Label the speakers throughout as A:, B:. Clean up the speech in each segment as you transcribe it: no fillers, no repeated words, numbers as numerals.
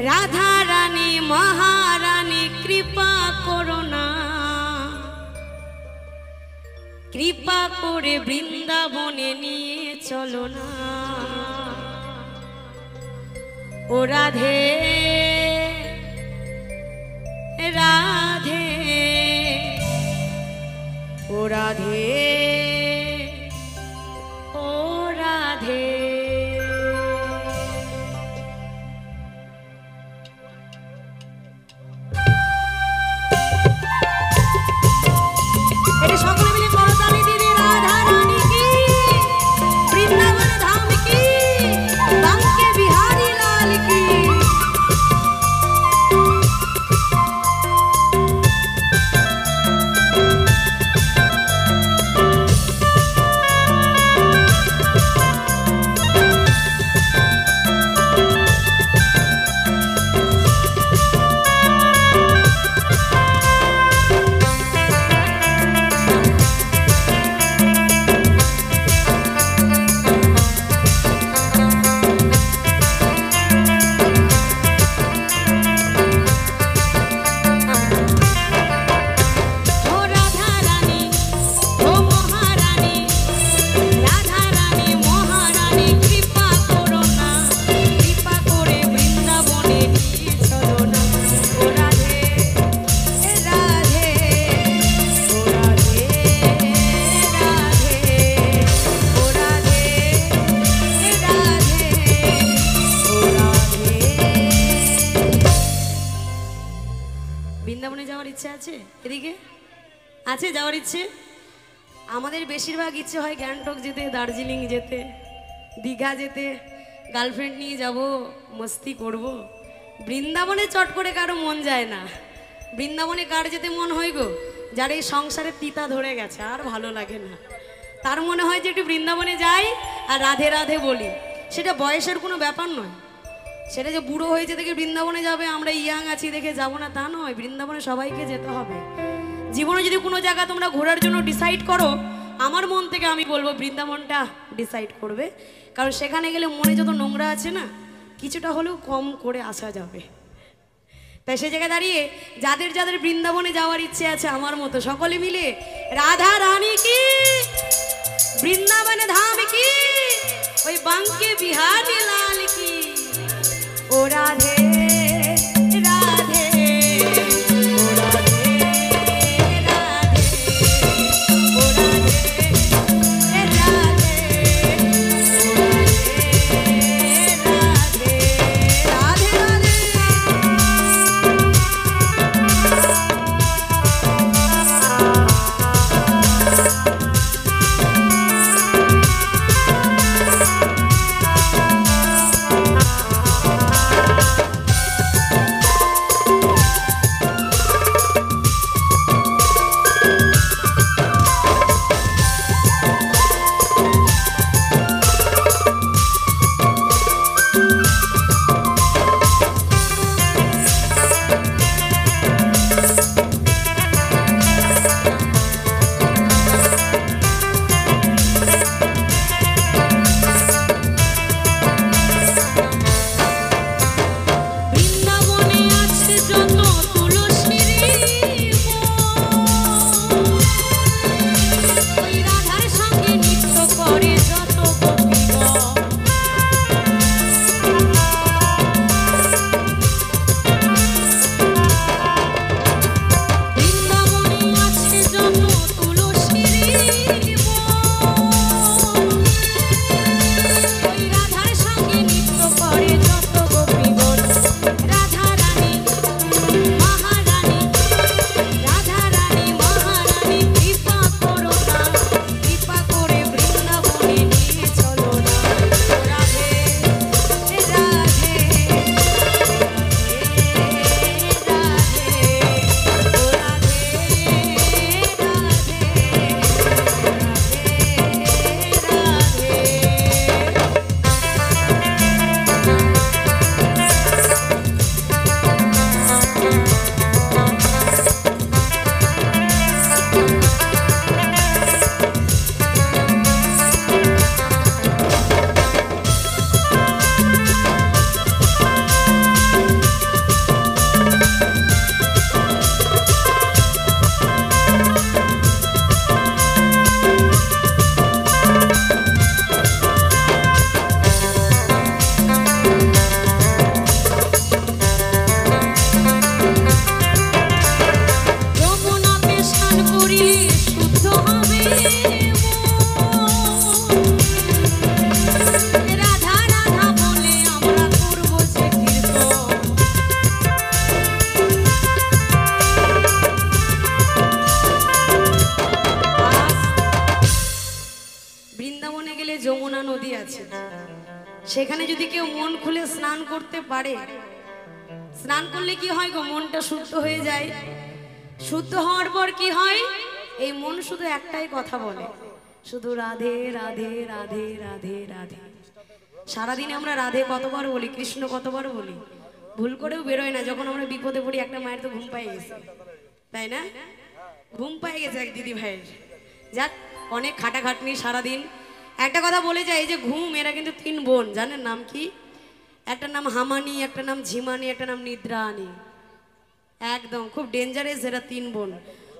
A: রাধা রানী মহারানী কৃপা করো না, কৃপা করে বৃন্দাবনে নিয়ে চলো না। ও রাধে রাধে ও রাধে ও রাধে। এটা সকলে মিলে করতালি দিদি। রাধা রানী কি, বৃন্দাবন ধাম কি, বাঙ্কে বিহারী লাল কি। বৃন্দাবনে যাওয়ার ইচ্ছে আছে? এদিকে আছে যাওয়ার ইচ্ছে? আমাদের বেশিরভাগ ইচ্ছে হয় গ্যাংটক যেতে, দার্জিলিং যেতে, দীঘা যেতে, গার্লফ্রেন্ড নিয়ে যাব, মস্তি করব। বৃন্দাবনে চট করে কারো মন যায় না। বৃন্দাবনে কার যেতে মন হয় গো? যার এই সংসারে তিতা ধরে গেছে, আর ভালো লাগে না, তার মনে হয় যে একটু বৃন্দাবনে যাই আর রাধে রাধে বলি। সেটা বয়সের কোনো ব্যাপার নয়, সেটা যে বুড়ো হয়েছে দেখে বৃন্দাবনে যাবে, আমরা ইয়াং আছি দেখে যাব না তা নয়। বৃন্দাবনে সবাইকে যেতে হবে। জীবনে যদি কোনো জায়গা তোমরা ঘোরার জন্য ডিসাইড করো, আমার মন থেকে আমি বলবো বৃন্দাবনটা ডিসাইড করবে। কারণ সেখানে গেলে মনে যত নোংরা আছে না, কিছুটা হলেও কম করে আসা যাবে। তাই সে জায়গায় দাঁড়িয়ে যাদের যাদের বৃন্দাবনে যাওয়ার ইচ্ছে আছে আমার মতো, সকলে মিলে রাধা রানী কি, বৃন্দাবনে ধাম কি, ওই বাঙ্কে বিহারী লাল কি। ও রাধে রাধে ও রাধে রাধে ও রাধে রাধে রাধে রাধে। সেখানে যদি কেউ মন খুলে স্নান করতে পারে, স্নান করলে কি হয় গো, মনটা শুদ্ধ হয়ে যায়। শুদ্ধ হওয়ার পর কি হয়, এই মন শুধু একটাই কথা বলে, শুধু রাধে রাধে রাধে রাধে রাধে। সারাদিনে আমরা রাধে কতবার বলি, কৃষ্ণ কতবার বলি, ভুল করেও বেরোয় না। যখন আমরা বিপদে পড়ি, একটা মায়ের তো ঘুম পাই গেছে, তাই না? ঘুম পাই গেছে এক দিদি ভাইয়ের। যাক, অনেক খাটাখাটনি সারাদিন। একটা কথা বলে যায়, এই যে ঘুম, এরা কিন্তু 3 বোন, জানেন নাম কি? একটা নাম হামানি, একটা নাম ঝিমানি, একটা নাম নিদ্রানি। একদম খুব ডেঞ্জারাস এরা 3 বোন।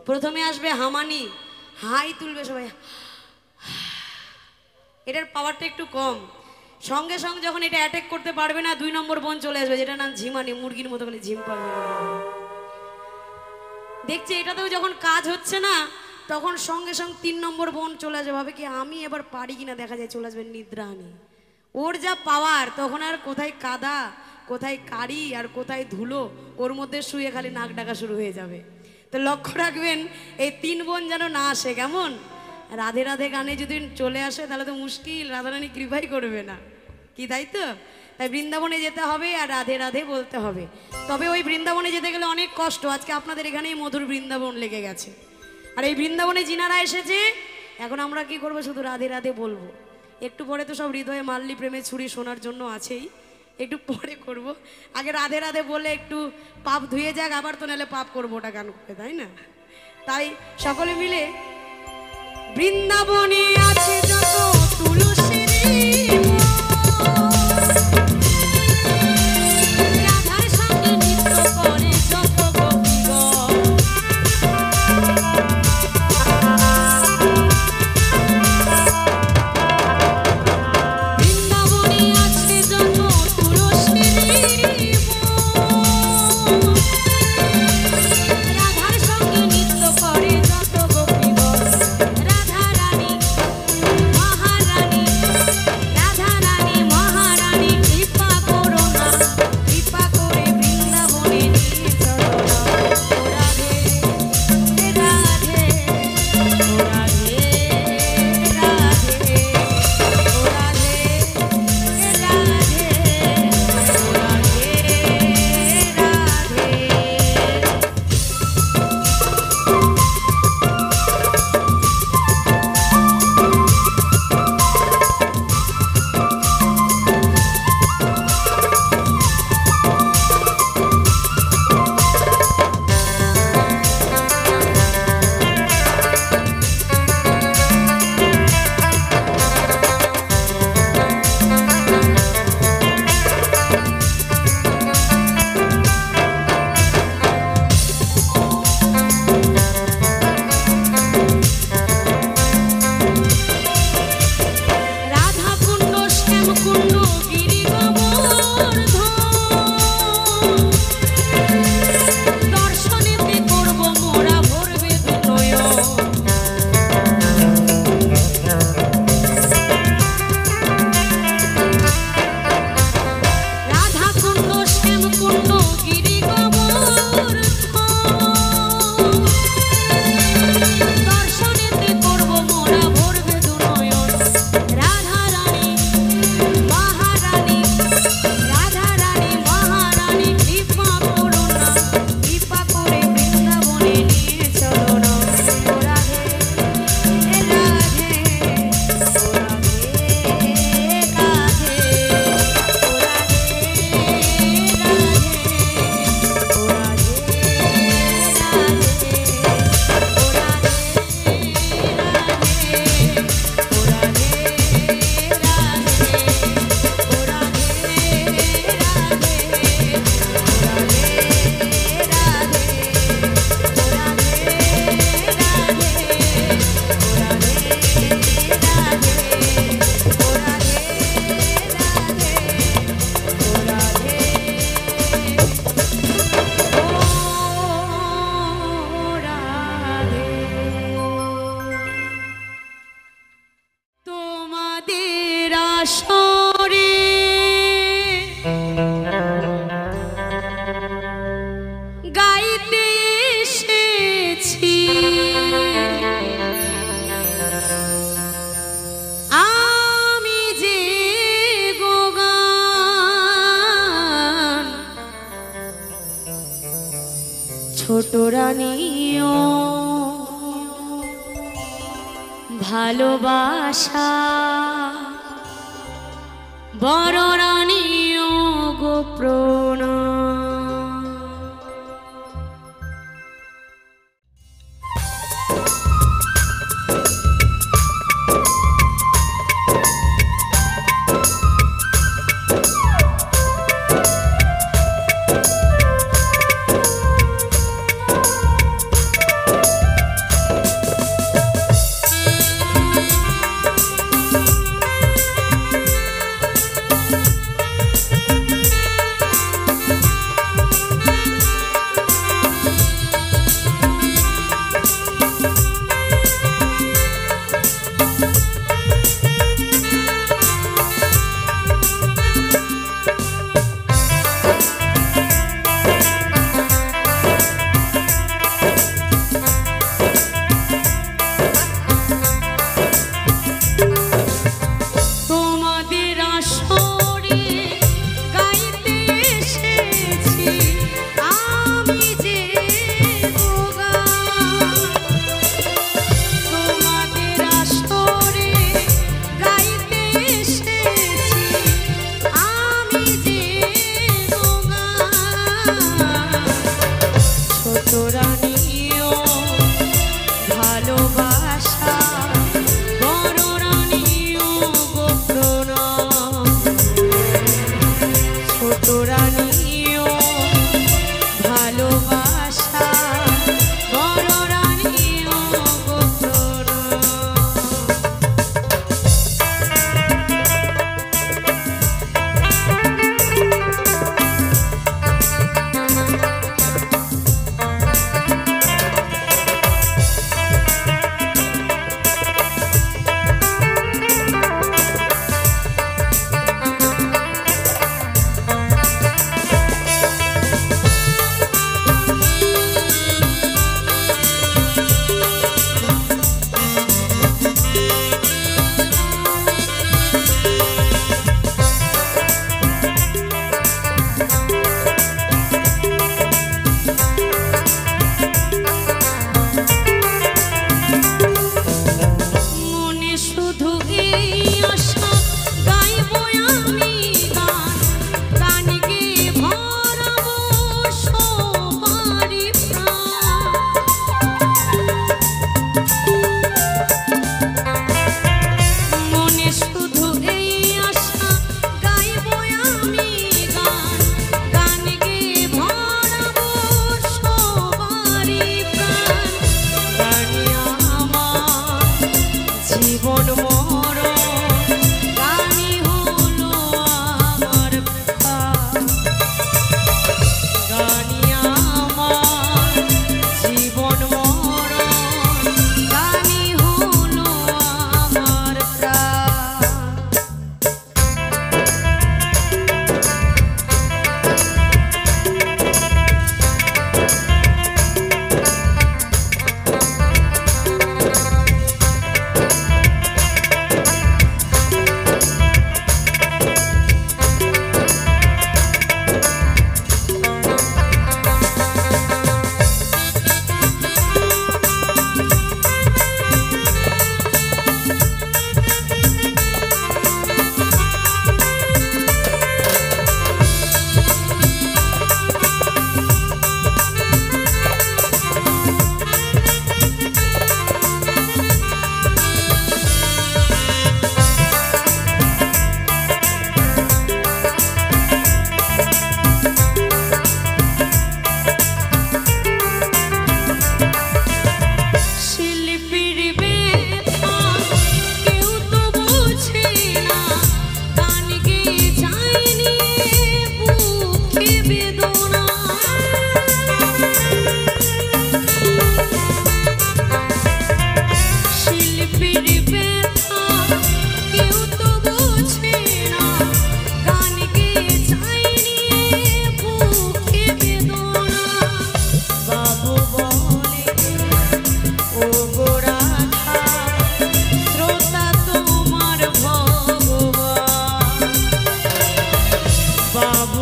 A: প্রথমে আসবে হামানি, হাই তুলবে সবাই, এটার পাওয়ারটা একটু কম। সঙ্গে সঙ্গে যখন এটা অ্যাটাক করতে পারবে না, 2 নম্বর বোন চলে আসবে, যেটা নাম ঝিমানি, মুরগির মতো করে ঝিম পারবে। দেখছি এটাতেও যখন কাজ হচ্ছে না, তখন সঙ্গে সঙ্গে 3 নম্বর বোন চলে আসবে, ভাবে কি আমি এবার পারি কিনা, দেখা যায় চলে আসবে নিদ্রানি। ওর যা পাওয়ার, তখন আর কোথায় কাদা, কোথায় কারি, আর কোথায় ধুলো, ওর মধ্যে শুয়ে খালি নাক ডাকা শুরু হয়ে যাবে। তো লক্ষ্য রাখবেন এই 3 বোন যেন না আসে। কেমন? রাধে রাধে গানে যদি চলে আসে তাহলে তো মুশকিল, রাধারানী কৃপাই করবে না, কি তাই তো? তাই বৃন্দাবনে যেতে হবে আর রাধে রাধে বলতে হবে। তবে ওই বৃন্দাবনে যেতে গেলে অনেক কষ্ট। আজকে আপনাদের এখানেই মধুর বৃন্দাবন লেগে গেছে, আর এই বৃন্দাবনে যিনারা এসেছে, এখন আমরা কি করবো, শুধু রাধে রাধে বলবো। একটু পরে তো সব হৃদয়ে মাল্লি প্রেমে ছুরি শোনার জন্য আছেই, একটু পরে করব। আগে রাধে রাধে বলে একটু পাপ ধুয়ে যাক, আবার তো নাহলে পাপ করবো ওটা গান করে, তাই না? তাই সকলে মিলে বৃন্দাবনে আছে যত তুলসী মহারানী ছোট রানীও ভালোবাসা, বড় রানীও গো প্রণাম।
B: बाबू